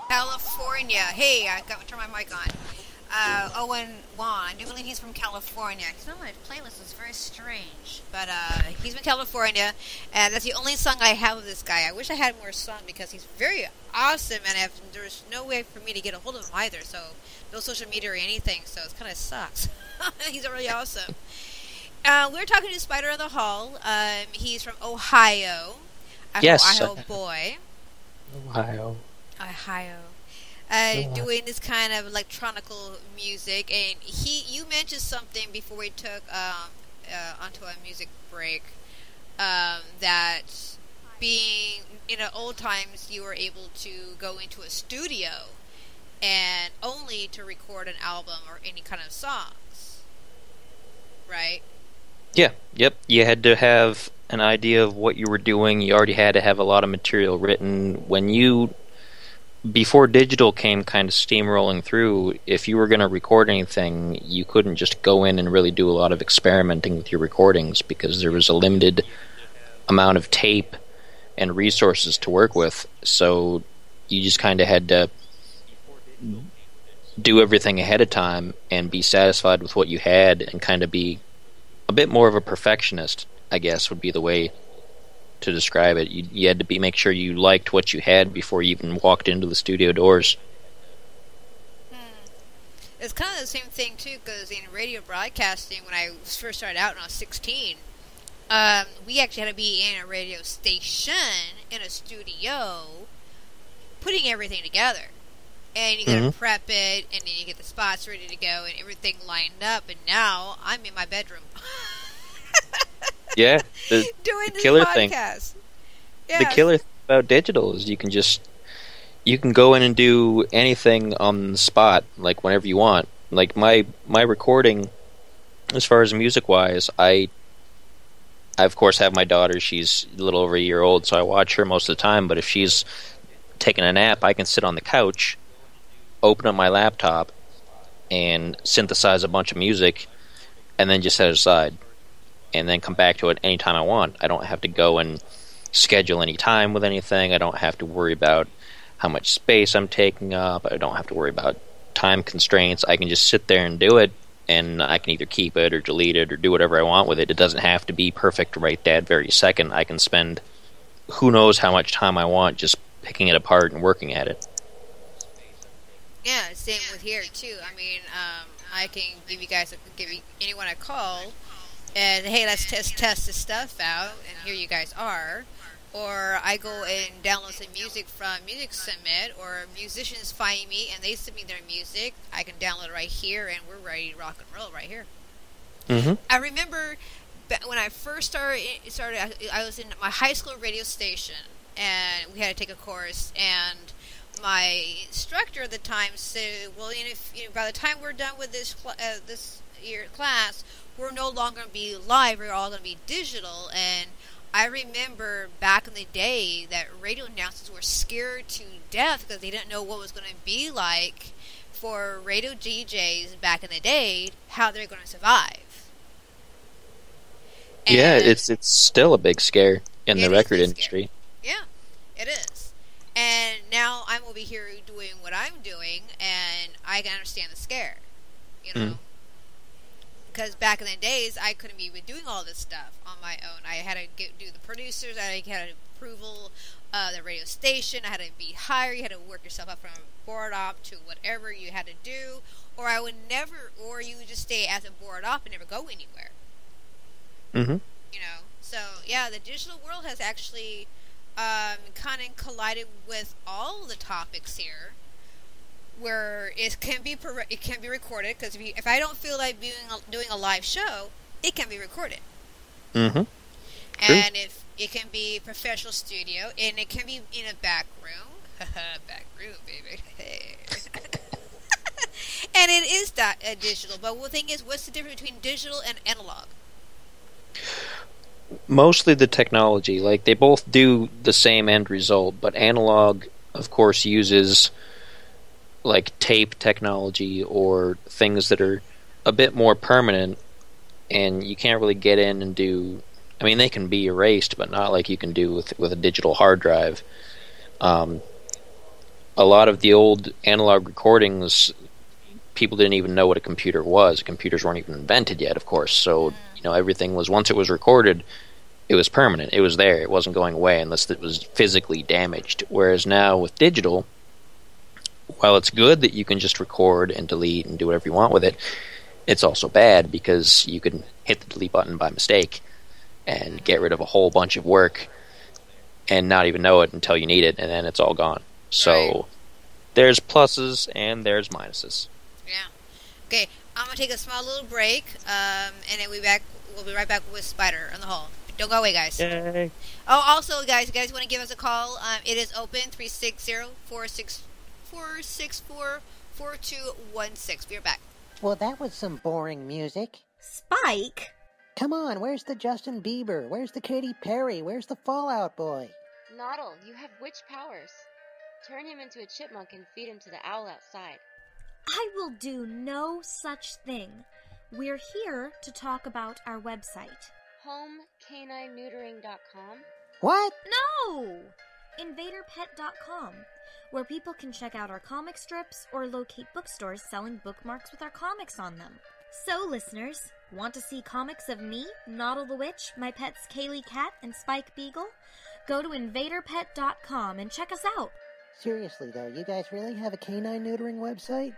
California. Hey, I got to turn my mic on. Owen Wan. I do believe he's from California. You know, my playlist is very strange. But he's from California, and that's the only song I have of this guy. I wish I had more songs because he's very awesome, and there's no way for me to get a hold of him either, so no social media or anything, so it kind of sucks. He's really awesome. We're talking to Spider in the Hall. He's from Ohio. Yes. Ohio boy. Ohio. Doing this kind of electronical music, and you mentioned something before we took onto a music break, that being in old times you were able to go into a studio and only to record an album or any kind of songs, right? Yeah, yep. You had to have an idea of what you were doing. You already had to have a lot of material written. Before digital came kind of steamrolling through, if you were going to record anything, you couldn't just go in and really do a lot of experimenting with your recordings because there was a limited amount of tape and resources to work with. So you just kind of had to do everything ahead of time and be satisfied with what you had and kind of be a bit more of a perfectionist, I guess, would be the way to describe it. You had to make sure you liked what you had before you even walked into the studio doors. It's kind of the same thing too, because in radio broadcasting, when I first started out when I was 16, we actually had to be in a radio station in a studio putting everything together, and you gotta prep it, and then you get the spots ready to go and everything lined up, and now I'm in my bedroom. Yeah, doing the killer thing. Yes. The killer thing about digital is you can go in and do anything on the spot, like whenever you want. Like my recording, as far as music wise, I of course have my daughter. She's a little over a year old, so I watch her most of the time. But if she's taking a nap, I can sit on the couch, open up my laptop, and synthesize a bunch of music, and then just set it aside. And then come back to it anytime I want. I don't have to go and schedule any time with anything. I don't have to worry about how much space I'm taking up. I don't have to worry about time constraints. I can just sit there and do it, and I can either keep it or delete it or do whatever I want with it. It doesn't have to be perfect right that very second. I can spend who knows how much time I want just picking it apart and working at it. Yeah, same with here too. I mean, I can give anyone a call and hey, let's test this stuff out, and here you guys are. Or I go and download some music from Music Submit, or musicians find me and they send me their music. I can download it right here, and we're ready to rock and roll right here. I remember when I first started, I was in my high school radio station, and we had to take a course, and my instructor at the time said, well, by the time we're done with this year class, we're no longer going to be live, we're all going to be digital. And I remember back in the day that radio announcers were scared to death because they didn't know what was going to be like for radio DJs back in the day, how they're going to survive. Yeah, And it's still a big scare in the it is record a industry. scare. Yeah, it is. And now I'm over here doing what I'm doing, and I can understand the scare. You know, because back in the days, I couldn't be even doing all this stuff on my own. I had to do the producers. I had approval of the radio station. I had to be hired. You had to work yourself up from board op to whatever you had to do, or I would never, or you would just stay as a board op and never go anywhere. Mm-hmm. You know, so yeah, the digital world has actually kind of collided with all the topics here, where it can be recorded. Because if I don't feel like doing a live show, it can be recorded. Mm-hmm. And if it can be professional studio, and it can be in a back room, back room, baby. Hey. And it is digital. But the thing is, what's the difference between digital and analog? Mostly the technology. Like, they both do the same end result, but analog, of course, uses like tape technology or things that are a bit more permanent, and you can't really get in and do. I mean, they can be erased, but not like you can do with a digital hard drive. A lot of the old analog recordings, people didn't even know what a computer was. Computers weren't even invented yet, of course. So, everything was, once it was recorded, it was permanent. It was there. It wasn't going away unless it was physically damaged. Whereas now with digital, while it's good that you can just record and delete and do whatever you want with it, it's also bad because you can hit the delete button by mistake and get rid of a whole bunch of work and not even know it until you need it, and then it's all gone. So there's pluses and there's minuses. Yeah. Okay, I'm going to take a small little break, and then we'll be right back with Spider in the Hall. Don't go away, guys. Yay. Oh, also, guys, you guys want to give us a call? It is open, 360-464-4216. Be right back. Well, that was some boring music. Spike? Come on, where's the Justin Bieber? Where's the Katy Perry? Where's the Fall Out Boy? Noddle, you have witch powers. Turn him into a chipmunk and feed him to the owl outside. I will do no such thing. We're here to talk about our website. HomeCanineNeutering.com? What? No! InvaderPet.com, where people can check out our comic strips or locate bookstores selling bookmarks with our comics on them. So, listeners, want to see comics of me, Noddle the Witch, my pets Kaylee Cat and Spike Beagle? Go to InvaderPet.com and check us out. Seriously, though, you guys really have a canine neutering website?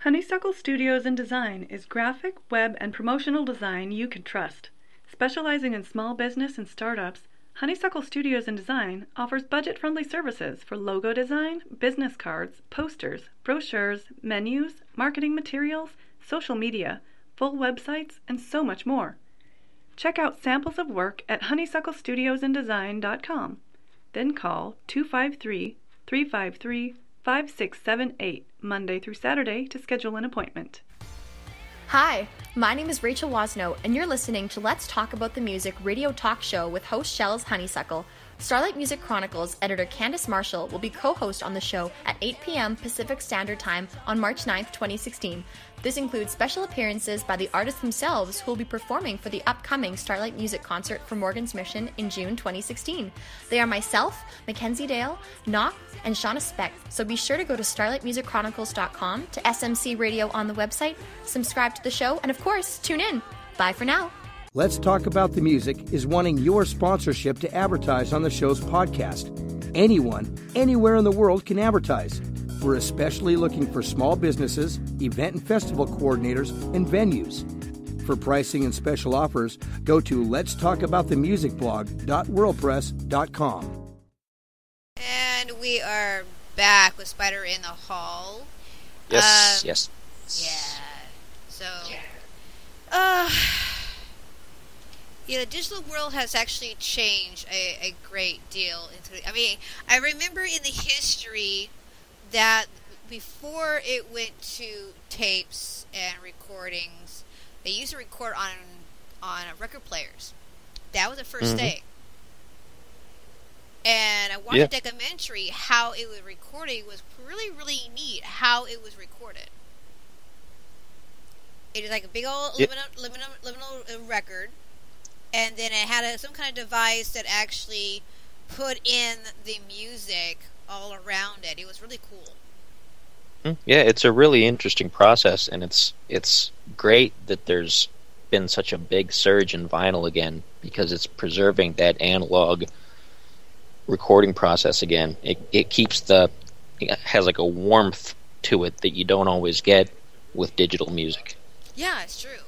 Honeysuckle Studios and Design is graphic, web, and promotional design you can trust. Specializing in small business and startups, Honeysuckle Studios and Design offers budget-friendly services for logo design, business cards, posters, brochures, menus, marketing materials, social media, full websites, and so much more. Check out samples of work at honeysucklestudiosanddesign.com. Then call 253-353-5678 Monday through Saturday to schedule an appointment. Hi, my name is Rachel Wasno, and you're listening to Let's Talk About the Music radio talk show with host Shells Honeysuckle. Starlight Music Chronicles editor Candace Marshall will be co-host on the show at 8 p.m. Pacific Standard Time on March 9th, 2016. This includes special appearances by the artists themselves who will be performing for the upcoming Starlight Music Concert for Morgan's Mission in June 2016. They are myself, Mackenzie Dale, Knock, and Shauna Speck, so be sure to go to StarlightMusicChronicles.com, to SMC Radio on the website, subscribe to the show, and of course, tune in. Bye for now. Let's Talk About the Music is wanting your sponsorship to advertise on the show's podcast. Anyone, anywhere in the world can advertise. We're especially looking for small businesses, event and festival coordinators, and venues. For pricing and special offers, go to letstalkaboutthemusicblog.wordpress.com. And we are back with Spider in the Hall. Yes. Yeah. So, the digital world has actually changed a great deal. I mean, I remember in the history that before it went to tapes and recordings, they used to record on record players. That was the first thing. And I watched a documentary how it was recorded. It was really, really neat how it was recorded. It was like a big old Yep. liminal record, and then it had some kind of device that actually put in the music all around it. It was really cool. Yeah, it's a really interesting process, and it's great that there's been such a big surge in vinyl again, because it's preserving that analog recording process again. It has like a warmth to it that you don't always get with digital music. Yeah, it's true.